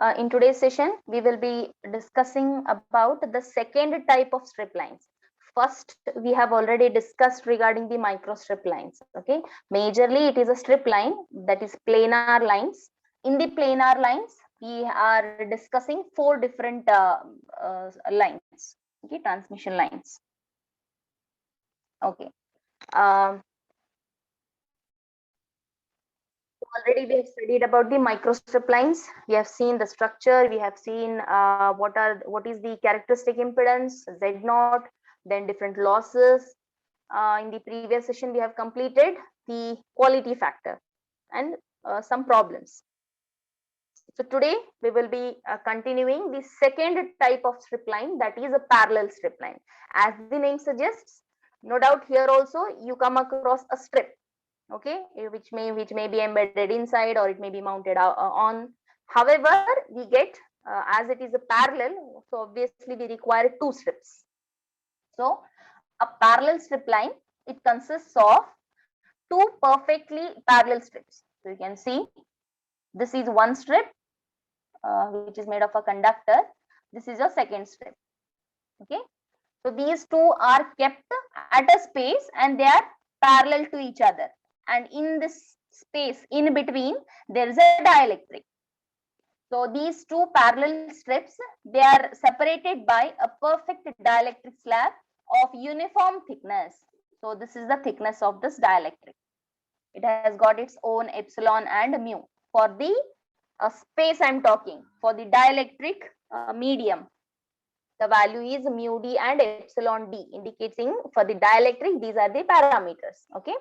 In today's session, we will be discussing about the second type of strip lines. First, we have already discussed regarding the microstrip lines. Okay, majorly it is a strip line, that is planar lines. In the planar lines, we are discussing four different lines. Okay, transmission lines. Okay. Already we have studied about the microstrip lines. We have seen the structure. We have seen what is the characteristic impedance Z naught, then different losses. In the previous session, we have completed the quality factor and some problems. So today we will be continuing the second type of strip line, that is a parallel strip line. As the name suggests, no doubt here also you come across a strip, okay, which may be embedded inside or it may be mounted on. However, we get as it is a parallel, so obviously we require two strips. So a parallel strip line, it consists of two perfectly parallel strips. So you can see this is one strip which is made of a conductor. This is a second strip. Okay, so these two are kept at a space and they are parallel to each other, and in this space in between there is a dielectric. So these two parallel strips, they are separated by a perfect dielectric slab of uniform thickness. So this is the thickness of this dielectric. It has got its own epsilon and mu. For the space I am talking, for the dielectric medium, the value is mu d and epsilon d, indicating for the dielectric these are the parameters. Okay,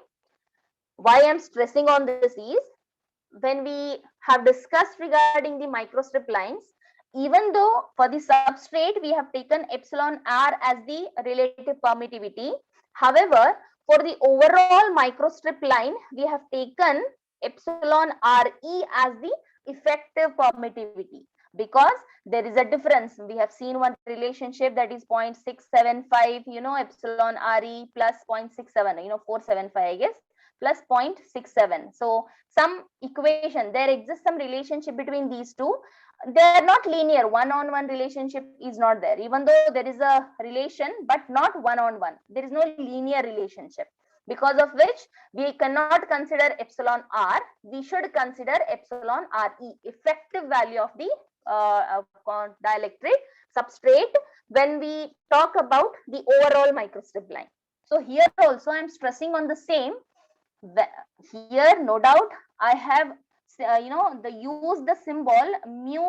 why I am stressing on this is, when we have discussed regarding the microstrip lines, even though for the substrate we have taken epsilon r as the relative permittivity, however for the overall microstrip line we have taken epsilon re as the effective permittivity, because there is a difference. We have seen one relationship, that is 0.675, epsilon re plus 0.67, 475 I guess, plus 0.67. So some equation, there exists some relationship between these two. They are not linear, one-on-one relationship is not there, even though there is a relation, but not one-on-one. There is no linear relationship, because of which we cannot consider epsilon r. We should consider epsilon re, effective value of the dielectric substrate, when we talk about the overall microstrip line. So here also I am stressing on the same. Here no doubt I have use the symbol mu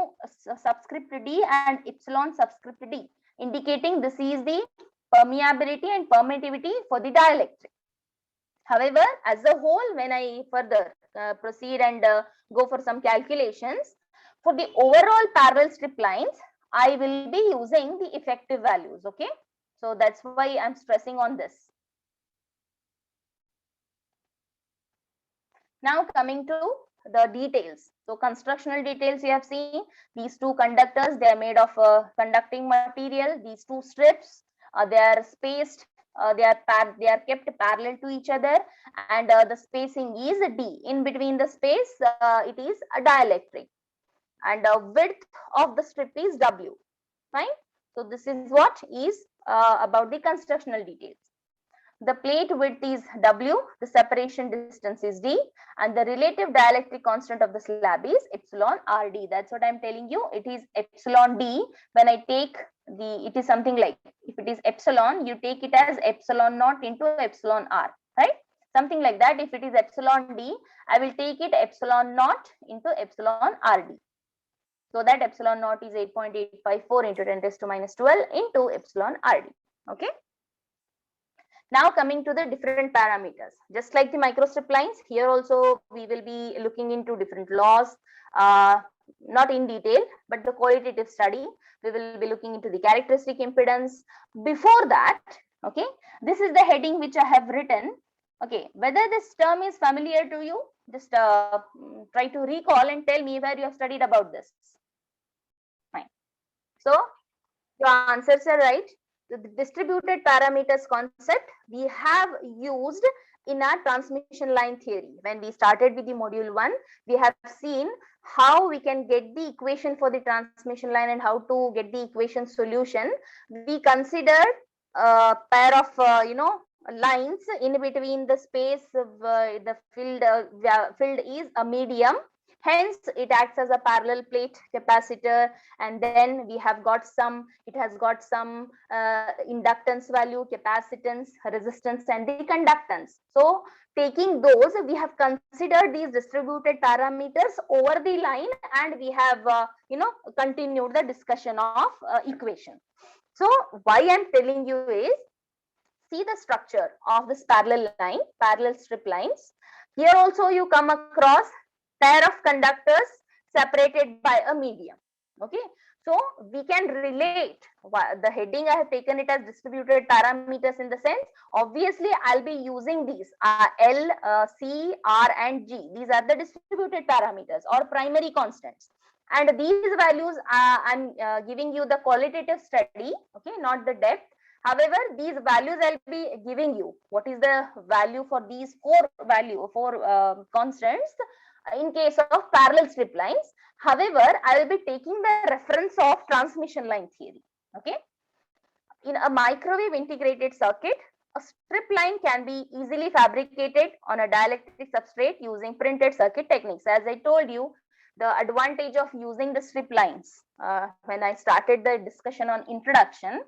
subscript d and epsilon subscript d, indicating this is the permeability and permittivity for the dielectric. However, as a whole, when I further proceed and go for some calculations, for the overall parallel strip lines, I will be using the effective values. Okay, so that's why I'm stressing on this. Now coming to the details. So constructional details, you have seen these two conductors, they are made of conducting material. These two strips, they are spaced, they are kept parallel to each other, and the spacing is d. In between the space, it is a dielectric, and width of the strip is w. Fine. So this is what is about the constructional details. The plate width is w, the separation distance is d, and the relative dielectric constant of the slab is epsilon rd. That's what I'm telling you. It is epsilon d. When I take it is something like, if it is epsilon, you take it as epsilon naught into epsilon r, right? Something like that. If it is epsilon d, I will take it epsilon naught into epsilon rd. So that epsilon naught is 8.854 into 10 raised to minus 12 into epsilon rd. Okay. Now coming to the different parameters, just like the microstrip lines, here also we will be looking into different laws, not in detail, but the qualitative study. We will be looking into the characteristic impedance. Before that, okay, this is the heading which I have written. Okay, whether this term is familiar to you, just try to recall and tell me where you have studied about this. Fine. So your answers are right. The distributed parameters concept, we have used in our transmission line theory, when we started with the module 1, we have seen how we can get the equation for the transmission line and how to get the equation solution. We considered a pair of lines in between the space of the field is a medium, hence it acts as a parallel plate capacitor, and then we have got some, it has got some inductance value, capacitance, resistance, and the conductance. So taking those, we have considered these distributed parameters over the line, and we have continued the discussion of equation. So why I'm telling you is, see the structure of this parallel line, parallel strip lines. Here also you come across pair of conductors separated by a medium. Okay, so we can relate the heading. I have taken it as distributed parameters in the sense, obviously I'll be using these L, C, R, and G. These are the distributed parameters or primary constants, and these values I'm giving you the qualitative study, okay, not the depth. However, these values I'll be giving you. What is the value for these four constants in case of parallel strip lines? However, I will be taking the reference of transmission line theory. Okay. In a microwave integrated circuit, a strip line can be easily fabricated on a dielectric substrate using printed circuit techniques. As I told you, the advantage of using the strip lines when I started the discussion on introduction,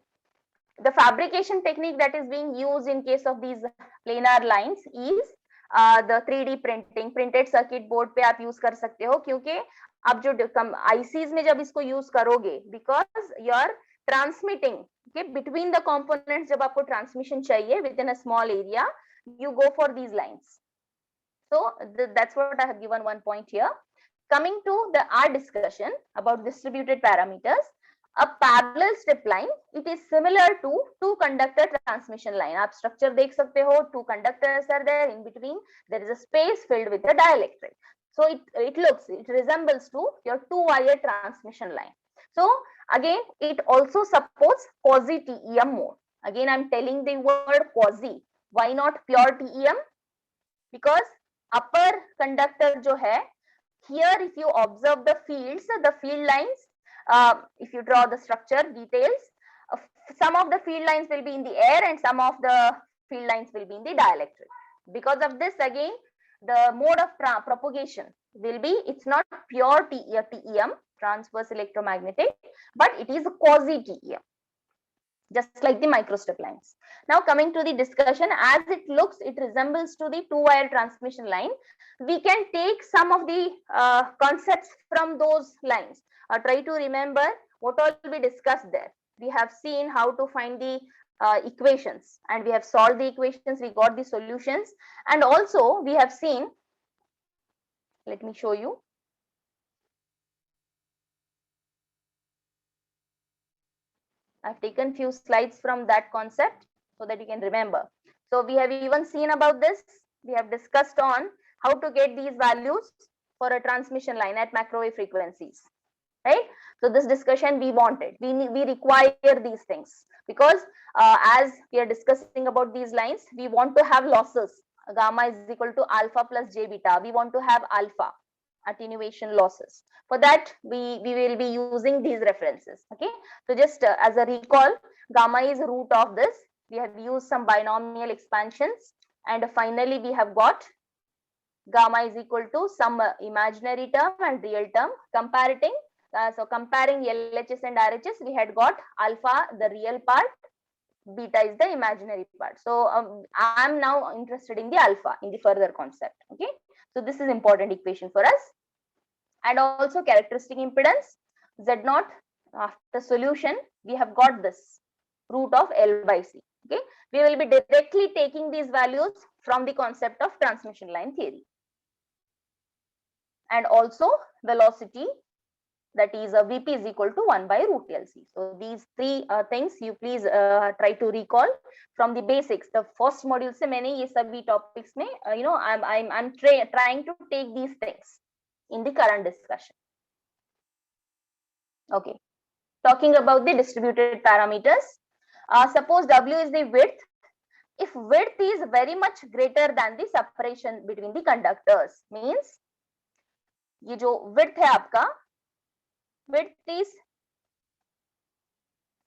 the fabrication technique that is being used in case of these planar lines is the 3D printing. Printed circuit board पे आप use कर सकते हो, क्योंकि आप जो ICs में जब इसको use करोगे, because you're transmitting, okay, between the components, जब आपको transmission चाहिए within a small area, you go for these lines. So that's what I have given one point here. Coming to our discussion about distributed parameters, a parallel strip line, it is similar to two conductor transmission line. आप structure देख सकते हो, two conductors are there, in between there is a space filled with a dielectric. So it resembles to your two-wire transmission line. So again, it also supports quasi TEM mode. Again, I'm telling the word quasi. Why not pure TEM? Because upper conductor जो है, here if you observe the fields, the field lines, if you draw the structure details, some of the field lines will be in the air and some of the field lines will be in the dielectric. Because of this, again, the mode of propagation will be, it's not pure TEM, transverse electromagnetic, but it is a quasi TEM, just like the microstrip lines. Now coming to the discussion, as it looks, it resembles to the two-wire transmission line. We can take some of the concepts from those lines. Try to remember what all we discussed there. We have seen how to find the equations, and we have solved the equations, we got the solutions, and also we have seen, let me show you. I've taken few slides from that concept so that you can remember. So we have even seen about this. We have discussed on how to get these values for a transmission line at microwave frequencies, right? So this discussion we wanted, we require these things, because as we are discussing about these lines, we want to have losses. Gamma is equal to alpha plus j beta. We want to have alpha, attenuation losses. For that, we will be using these references. Okay, so just as a recall, gamma is root of this. We have used some binomial expansions, and finally we have got gamma is equal to some imaginary term and real term. So comparing LHS and RHS, we had got alpha, the real part, beta is the imaginary part. So I am now interested in the alpha in the further concept. Okay, so this is important equation for us. And also characteristic impedance Z0. After solution, we have got this root of L by C. Okay, we will be directly taking these values from the concept of transmission line theory. And also velocity, that is VP is equal to 1 by root LC. So these three things you please try to recall from the basics. The first module से मैंने ये सभी topics में I'm trying to take these things in the current discussion. Okay, talking about the distributed parameters. Suppose W is the width if width is very much greater than the separation between the conductors, means ये जो width है आपका, width is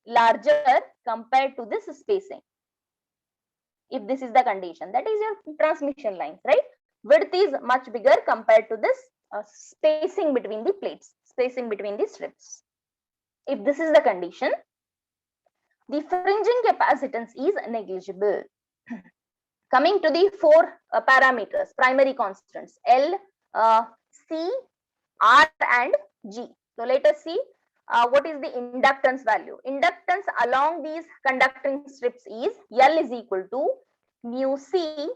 larger compared to this spacing. If this is the condition, that is your transmission lines, right? Width is much bigger compared to this spacing between the plates, spacing between the strips. If this is the condition, the fringing capacitance is negligible. Coming to the four parameters, primary constants, L, C, R and G. So let us see what is the inductance value. Inductance along these conducting strips is L is equal to mu C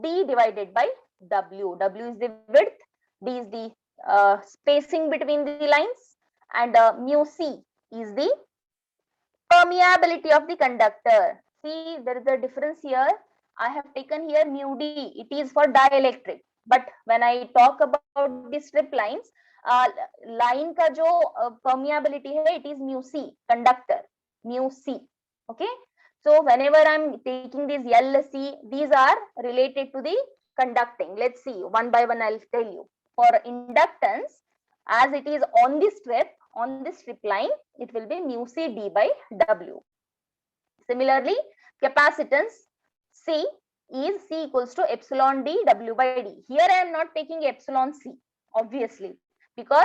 D divided by W. W is the width, D is the spacing between the lines, and mu C is the permeability of the conductor. See, there is a difference here. I have taken here mu D. It is for dielectric. But when I talk about the strip lines, line का जो permeability है, it is mu C, conductor, mu C. Okay. So whenever I'm taking these L, C, these are related to the conducting. Let's see, one by one I'll tell you. For inductance, as it is on the strip, on this strip line, it will be mu C D by W. Similarly, capacitance C is C equals to epsilon D W by D. Here I am not taking epsilon C, obviously, because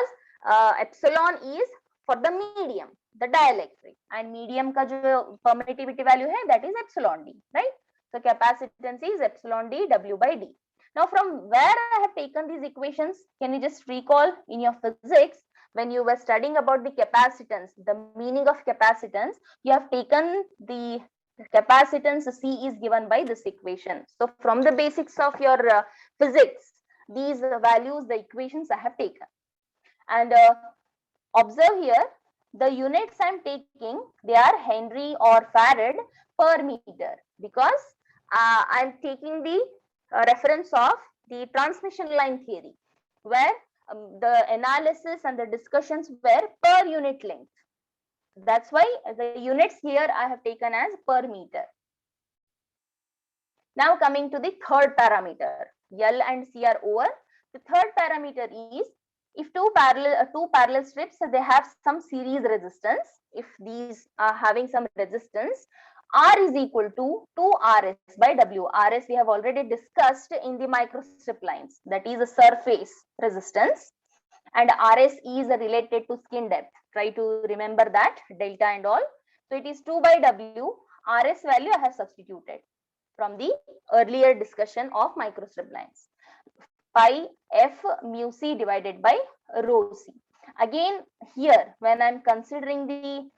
epsilon is for the medium, the dielectric, and medium ka jo permittivity value hai, that is epsilon D, right? So capacitance is epsilon D W by D. Now from where I have taken these equations, can you just recall in your physics, when you were studying about the capacitance, the meaning of capacitance, you have taken the capacitance C is given by this equation. So from the basics of your physics, these values, the equations I have taken. And observe here, the units I'm taking, they are Henry or Farad per meter, because I'm taking the reference of the transmission line theory, where the analysis and the discussions were per unit length. That's why the units here I have taken as per meter. Now coming to the third parameter, L and C are over. The third parameter is, if two parallel strips, they have some series resistance. If these are having some resistance, R is equal to 2RS by W. RS we have already discussed in the microstrip lines, that is a surface resistance, and RS is related to skin depth. Try to remember that, delta and all. So it is 2 by W. RS value I have substituted from the earlier discussion of microstrip lines. Pi F mu C divided by rho C. Again, here when I'm considering the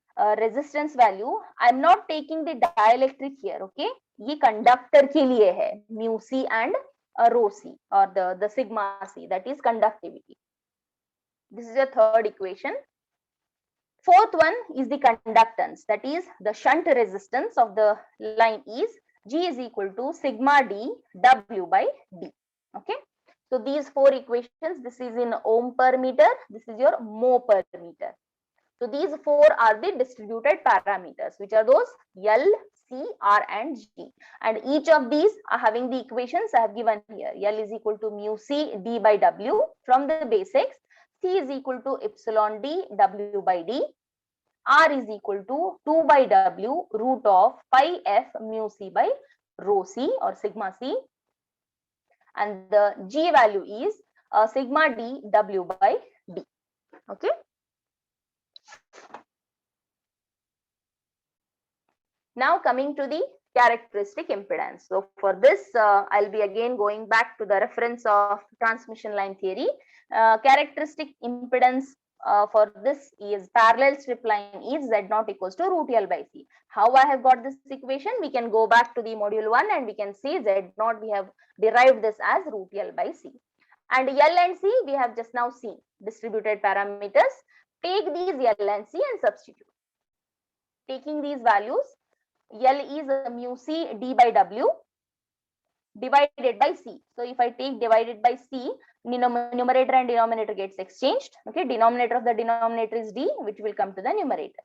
resistance value, I'm not taking the dielectric here. Okay, ये conductor के लिए है, mu C and rho C, or the sigma C, that is conductivity. This is your third equation. Fourth one is the conductance, that is the shunt resistance of the line is G is equal to sigma D W by D. Okay. So these four equations, this is in ohm per meter, this is your mho per meter. So these four are the distributed parameters, which are those L, C, R and G. And each of these are having the equations I have given here. L is equal to mu C D by W from the basics. C is equal to epsilon D W by D. R is equal to 2 by W root of pi F mu C by rho C or sigma C. And the G value is sigma D W by D. Okay. Now coming to the characteristic impedance. So for this, I'll be again going back to the reference of transmission line theory. Characteristic impedance for this is parallel strip line is Z naught equals to root L by C. How I have got this equation? We can go back to the module 1 and we can see Z naught, we have derived this as root L by C. And L and C we have just now seen, distributed parameters. Take these L and C and substitute. Taking these values, L is mu C D by W divided by C. So if I take divided by C, numerator and denominator gets exchanged. Okay, denominator of the denominator is D, which will come to the numerator.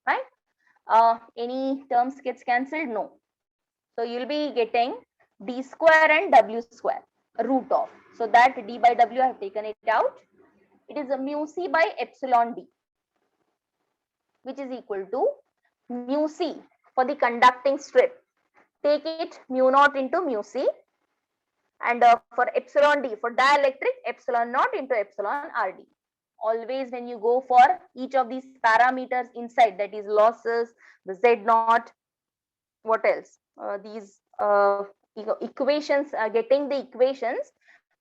Right? Any terms gets cancelled? No. So you'll be getting d square and w square root of. So that d by w I have taken it out. It is a mu c by epsilon d, which is equal to mu c for the conducting strip. Take it mu naught into mu c, and for epsilon d for dielectric, epsilon naught into epsilon rd. Always when you go for each of these parameters inside, that is losses, the z naught, what else, these equations, getting the equations,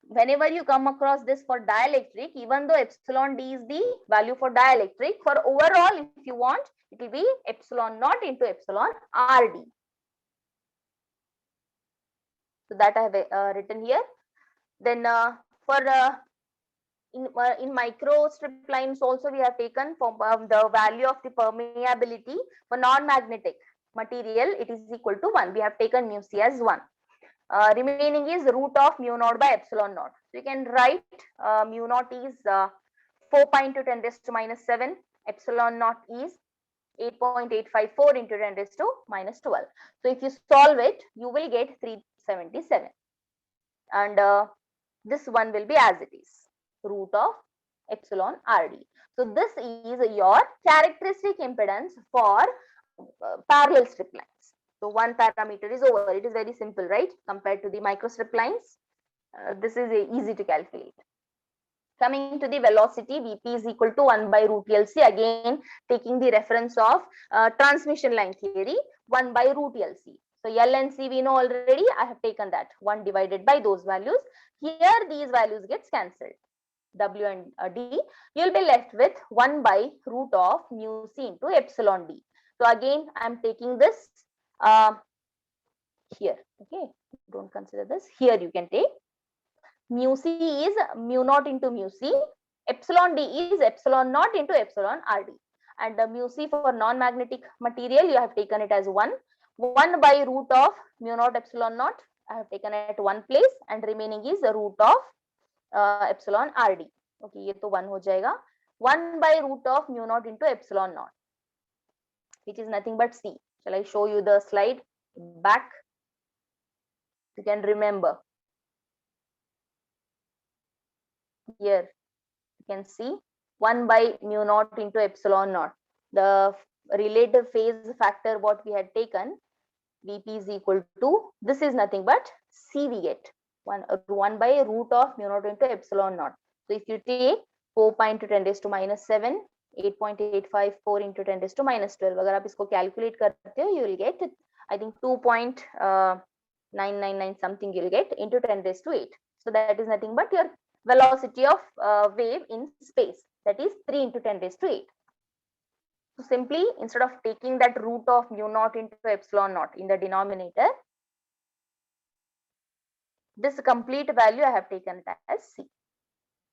whenever you come across this for dielectric, even though epsilon d is the value for dielectric, for overall if you want, it will be epsilon naught into epsilon rd. So that I have written here. Then for in micro strip lines also, we have taken from the value of the permeability for non-magnetic material, it is equal to 1. We have taken mu c as 1. Remaining is root of mu naught by epsilon naught. So you can write mu naught is 4 pi into 10 raised to minus 7. Epsilon naught is 8.854 into 10 raised to minus 12. So if you solve it, you will get 377. And this one will be as it is, root of epsilon rd. So this is your characteristic impedance for parallel strip lines. So one parameter is over. It is very simple, right? Compared to the microstrip lines, this is easy to calculate. Coming to the velocity, Vp is equal to 1 by root LC. Again, taking the reference of transmission line theory, 1 by root LC. So L and C we know already. I have taken that 1 divided by those values. Here these values gets cancelled. W and D, you'll be left with 1 by root of mu c into epsilon d. So again, I'm taking this here. Okay, don't consider this. Here you can take mu c is mu naught into mu c. Epsilon d is epsilon naught into epsilon rd. And the mu c for non-magnetic material, you have taken it as 1. 1 by root of mu naught epsilon naught, I have taken it at one place, and remaining is the root of epsilon rd. Okay, ये तो 1 हो जाएगा. 1 by root of mu naught into epsilon naught, which is nothing but c. Shall I show you the slide back? You can remember. Here you can see 1 by mu naught into epsilon naught. The relative phase factor what we had taken, Vp is equal to, this is nothing but c we get. 1 by root of mu naught into epsilon naught. So if you take 4 pi into 10 raised to minus 7, 8.854 into 10 raised to minus 12, अगर आप इसको calculate करते हो, you will get, I think 2.999 something you will get into 10 raised to 8. So that is nothing but your velocity of wave in space, that is 3 into 10 raised to 8. So simply, instead of taking that root of mu naught into epsilon naught in the denominator, this complete value I have taken it as c.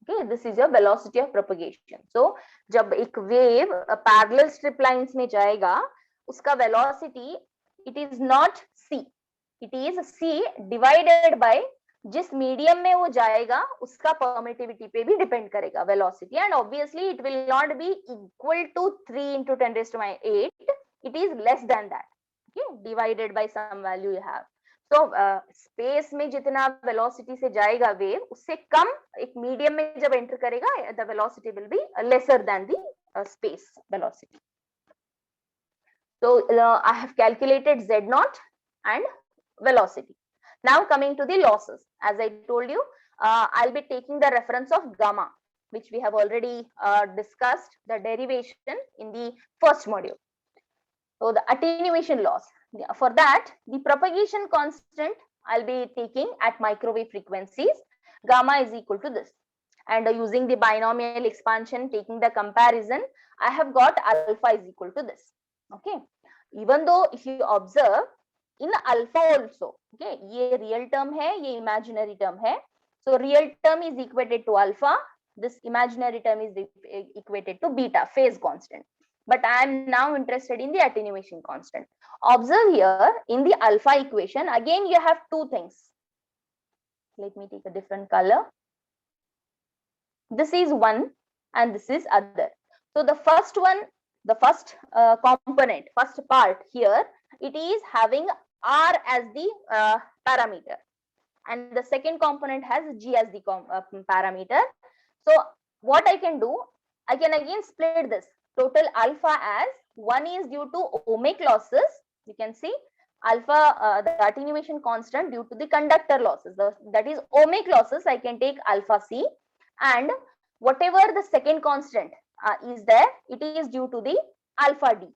Okay, this is your velocity of propagation. So जब एक wave parallel strip lines में जाएगा, उसका velocity, it is not c, it is c divided by जिस medium में वो जाएगा उसका परमिटिविटी पे भी डिपेंड करेगा velocity, and obviously it will not be equal to 3 into 10 raised to minus 8, it is less than that, okay, divided by some value you have. So space में जितना वेलोसिटी से जाएगा वेव, उससे कम एक medium में जब enter करेगा, the velocity will be lesser than the space velocity. So I have calculated z naught and velocity. Now coming to the losses, as I told you, I'll be taking the reference of gamma, which we have already discussed the derivation in the first module. So the attenuation loss, for that the propagation constant I'll be taking at microwave frequencies, gamma is equal to this, and using the binomial expansion, taking the comparison, I have got alpha is equal to this. Okay, even though if you observe in alpha also, okay, ये real term है, ये imaginary term है, so real term is equated to alpha, this imaginary term is equated to beta, phase constant. But I am now interested in the attenuation constant. Observe here in the alpha equation, again you have two things. Let me take a different color. This is one and this is other. So the first one, the first component, first part here, it is having R as the parameter, and the second component has G as the parameter. So what I can do, I can again split this total alpha as one is due to ohmic losses. You can see alpha, the attenuation constant due to the conductor losses, that is ohmic losses. I can take alpha C, and whatever the second constant is there, it is due to the alpha D.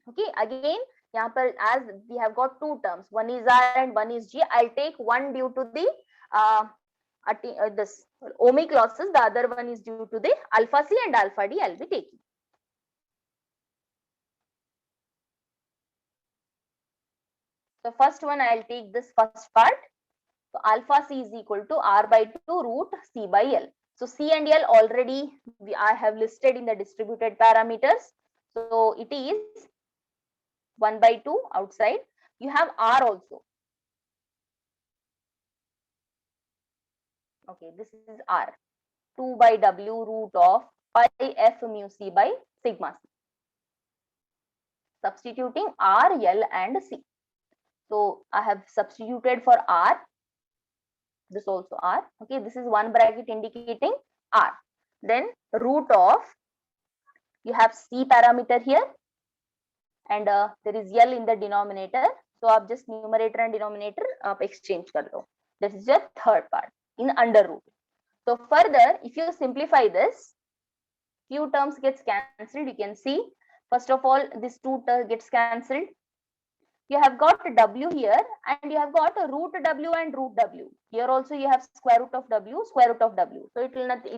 Okay, again, यहाँ पर as we have got two terms, one is R and one is G. I'll take one due to the this ohmic losses, the other one is due to the alpha C and alpha D. I'll be taking. So first one, I'll take this first part. So alpha C is equal to R by 2 root C by L. So C and L already I have listed in the distributed parameters. So it is 1 by 2 outside. You have R also. Okay, this is R. 2 by W root of pi F mu C by sigma C. Substituting R, L and C. So I have substituted for R. This also R. Okay, this is one bracket indicating R. Then root of, you have C parameter here, and there is L in the denominator. So आप just numerator and denominator आप exchange कर लो. This is your third part in under root. So further, if you simplify this, few terms gets cancelled. You can see, first of all, this 2 gets cancelled. You have got W here, and you have got a root W and root W. Here also you have square root of W, square root of W. So it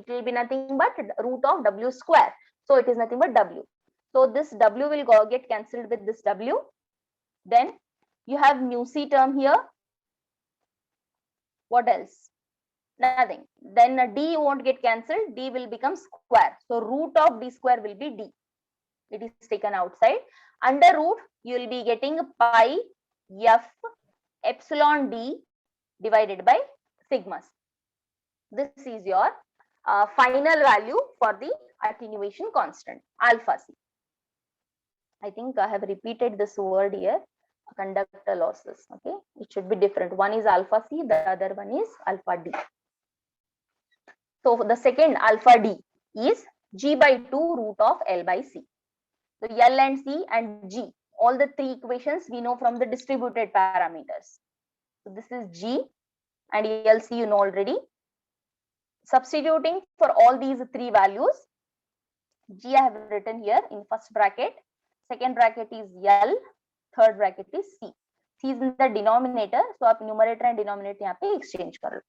will be nothing but root of W square. So it is nothing but W. So this W will get cancelled with this W. Then you have mu C term here. What else? Nothing. Then D won't get cancelled. D will become square. So root of D square will be D. It is taken outside. Under root, you will be getting pi F epsilon D divided by sigma C. This is your final value for the attenuation constant, alpha C. I think I have repeated this word here, conductor losses. Okay, it should be different. One is alpha C, the other one is alpha D. So the second alpha D is G by 2 root of L by C. So L and C and G, all the three equations we know from the distributed parameters. So this is G and L, C you know already. Substituting for all these three values, G I have written here in first bracket, second bracket is L, third bracket is C. C is in the denominator, so आप numerator and denominator यहाँ पे exchange कर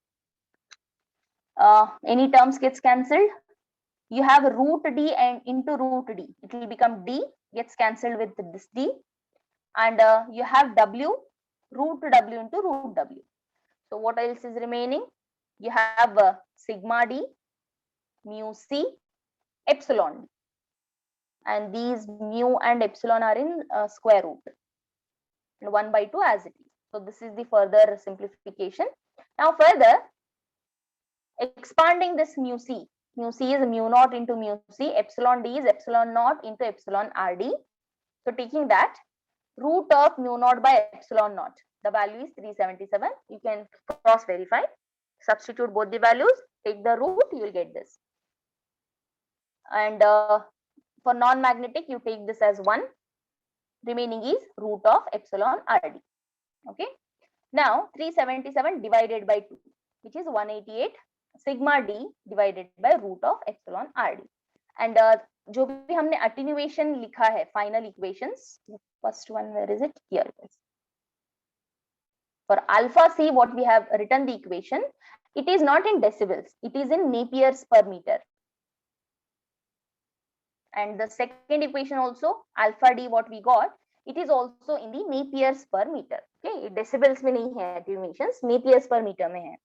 लो. Any terms gets cancelled. You have root D and into root D. It will become D, gets cancelled with this D. And you have W, root W into root W. So what else is remaining? You have sigma D, mu C, epsilon D. And these mu and epsilon are in square root. And 1 by 2 as it is. So this is the further simplification. Now further, expanding this mu C. Mu C is mu naught into mu C, epsilon D is epsilon naught into epsilon RD. So taking that, root of mu naught by epsilon naught, the value is 377. You can cross verify, substitute both the values, take the root, you will get this. And for non-magnetic, you take this as 1, remaining is root of epsilon RD. Okay, now 377 divided by 2, which is 188 sigma D divided by root of epsilon RD. And जो भी हमने attenuation लिखा है, final equations, first one, where is it? Here it is. For alpha C, what we have written the equation, it is not in decibels, it is in Napier's per meter. And the second equation also, alpha D, what we got, it is also in the Napier's per meter. Okay, decibels में नहीं है attenuations, Napier's per meter में है.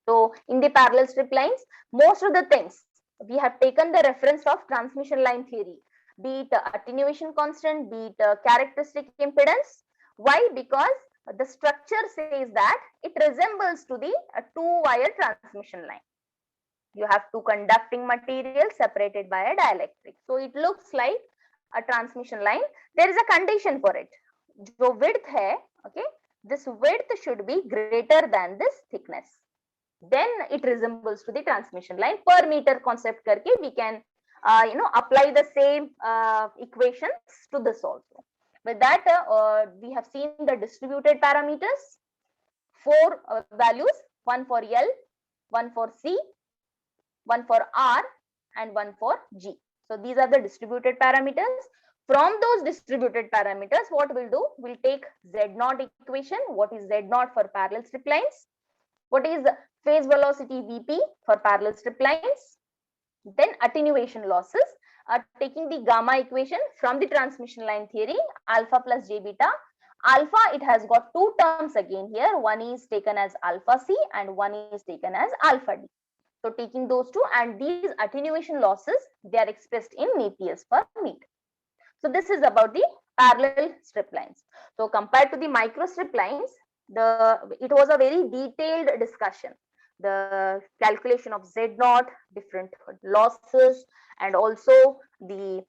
So in the parallel strip lines, most of the things we have taken the reference of transmission line theory, be it attenuation constant, be it characteristic impedance. Why? Because the structure says that it resembles to the two-wire transmission line. You have two conducting materials separated by a dielectric. So it looks like a transmission line. There is a condition for it. जो width है, okay, this width should be greater than this thickness. Then it resembles to the transmission line. Per meter concept करके we can apply the same equations to this also. With that, we have seen the distributed parameters, 4 values, one for L, one for C, one for R, and one for G. So these are the distributed parameters. From those distributed parameters, what we'll do, we'll take Z0 equation. What is Z0 for parallel strip lines? What is phase velocity Vp for parallel strip lines? Then attenuation losses, taking the gamma equation from the transmission line theory, alpha plus j beta. Alpha, it has got two terms again here. One is taken as alpha c and one is taken as alpha d. So taking those two, and these attenuation losses, they are expressed in Napier's per meter. So this is about the parallel strip lines. So compared to the micro strip lines, it was a very detailed discussion. The calculation of Z0, different losses, and also the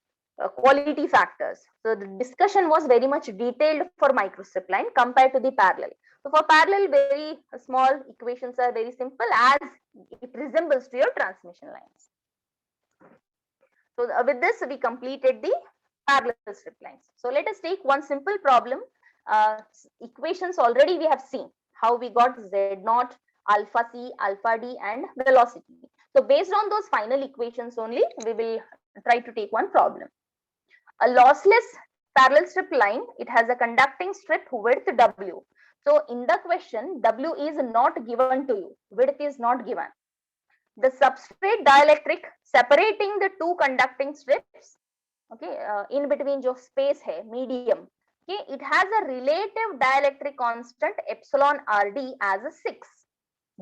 quality factors. So the discussion was very much detailed for micro strip line compared to the parallel. So for parallel, very small equations are very simple as it resembles to your transmission lines. So with this, we completed the parallel strip lines. So let us take one simple problem. Equations already we have seen how we got Z0, alpha c, alpha d, and velocity. So based on those final equations only, we will try to take one problem. A lossless parallel strip line, it has a conducting strip width W. So in the question, W is not given to you, width is not given. The substrate dielectric separating the two conducting strips, okay, in between जो space है, medium, okay, it has a relative dielectric constant epsilon Rd as a 6.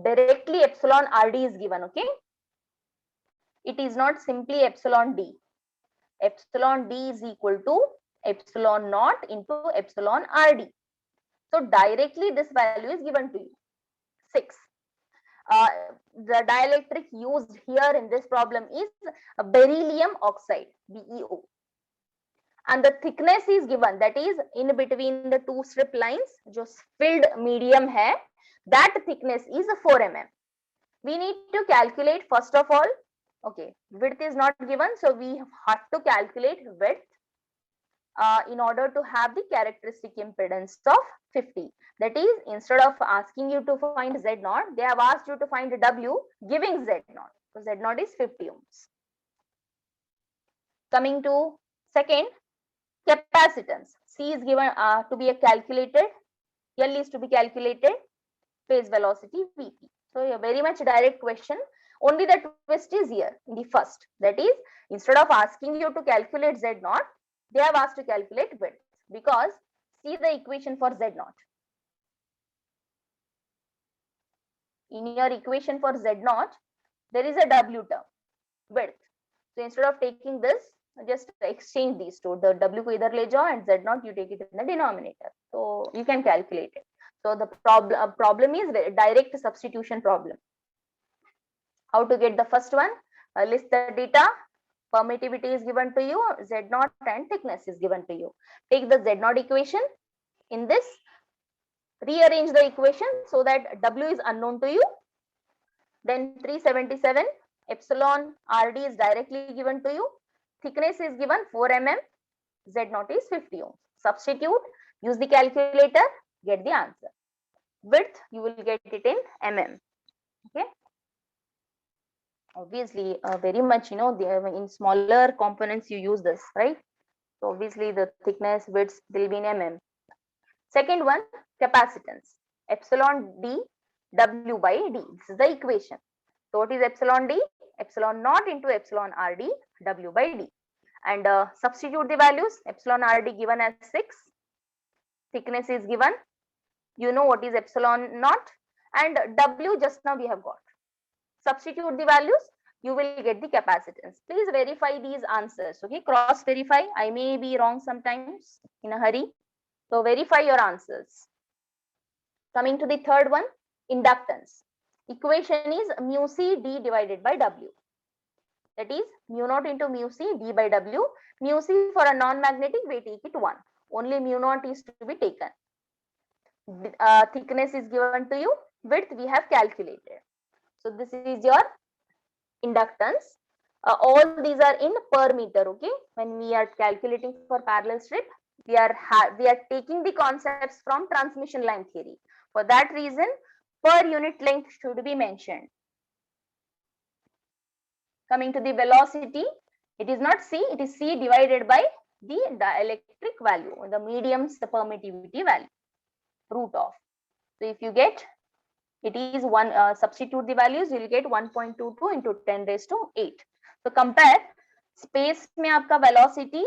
Directly epsilon Rd is given, okay. It is not simply epsilon d. Epsilon d is equal to epsilon naught into epsilon Rd. So directly this value is given to you, 6. The dielectric used here in this problem is beryllium oxide, BeO. And the thickness is given, that is in between the two strip lines, जो filled medium hai, that thickness is 4 mm. We need to calculate first of all, okay, width is not given, so we have to calculate width in order to have the characteristic impedance of 50. That is, instead of asking you to find Z0, they have asked you to find W giving Z0. So Z0 is 50 ohms. Coming to second, capacitance. C is given to be calculated, L is to be calculated, phase velocity Vp. So a very much direct question. Only the twist is here in the first. That is, instead of asking you to calculate Z0, they have asked to calculate width, because see the equation for Z0. In your equation for Z0, there is a W term, width. So instead of taking this, just exchange these two. The W ko idhar le jao and Z0 you take it in the denominator. So you can calculate it. So the problem is direct substitution problem. How to get the first one? List the data. Permittivity is given to you, Z0 and thickness is given to you. Take the Z0 equation. In this, rearrange the equation so that W is unknown to you. Then 377 epsilon Rd is directly given to you. Thickness is given 4 mm. Z0 is 50 ohms. Substitute, use the calculator, get the answer. Width, you will get it in mm. Okay. Obviously, very much, in smaller components you use this, right? So obviously the thickness, width will be in mm. Second one, capacitance. Epsilon d W by d. This is the equation. So what is epsilon d? Epsilon naught into epsilon Rd, W by d. And substitute the values. Epsilon Rd given as 6. Thickness is given. You know what is epsilon naught. And W just now we have got. Substitute the values, you will get the capacitance. Please verify these answers, okay? Cross verify. I may be wrong sometimes in a hurry. So verify your answers. Coming to the third one, inductance. Equation is mu c d divided by W. That is mu naught into mu c d by W. Mu c for a non-magnetic, we take it 1. Only mu naught is to be taken. Thickness is given to you, width we have calculated. So this is your inductance. All these are in per meter. Okay, when we are calculating for parallel strip, we are taking the concepts from transmission line theory. For that reason, per unit length should be mentioned. Coming to the velocity, it is not C, it is C divided by the dielectric value, the medium's permittivity value, root of. So if you get, it is one, substitute the values, you will get 1.22 into 10 raised to 8. So compare, space में आपका velocity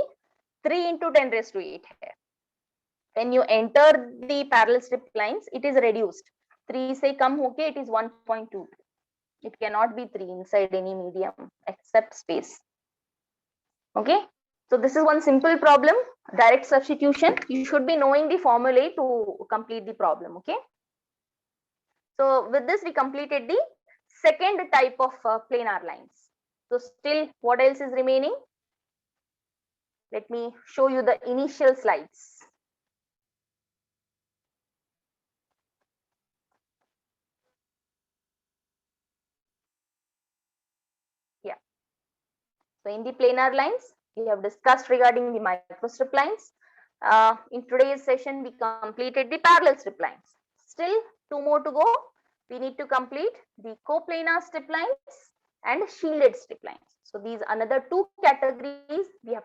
3 into 10 raised to 8 है. When you enter the parallel strip lines, it is reduced. 3 से कम होके it is 1.2. It cannot be 3 inside any medium except space. Okay, so this is one simple problem, direct substitution. You should be knowing the formulae to complete the problem. Okay, so with this we completed the second type of planar lines. So still what else is remaining? Let me show you the initial slides. Yeah, so in the planar lines we have discussed regarding the microstrip lines. In today's session we completed the parallel strip lines. Still 2 more to go. We need to complete the coplanar strip lines and shielded strip lines. So these another 2 categories we have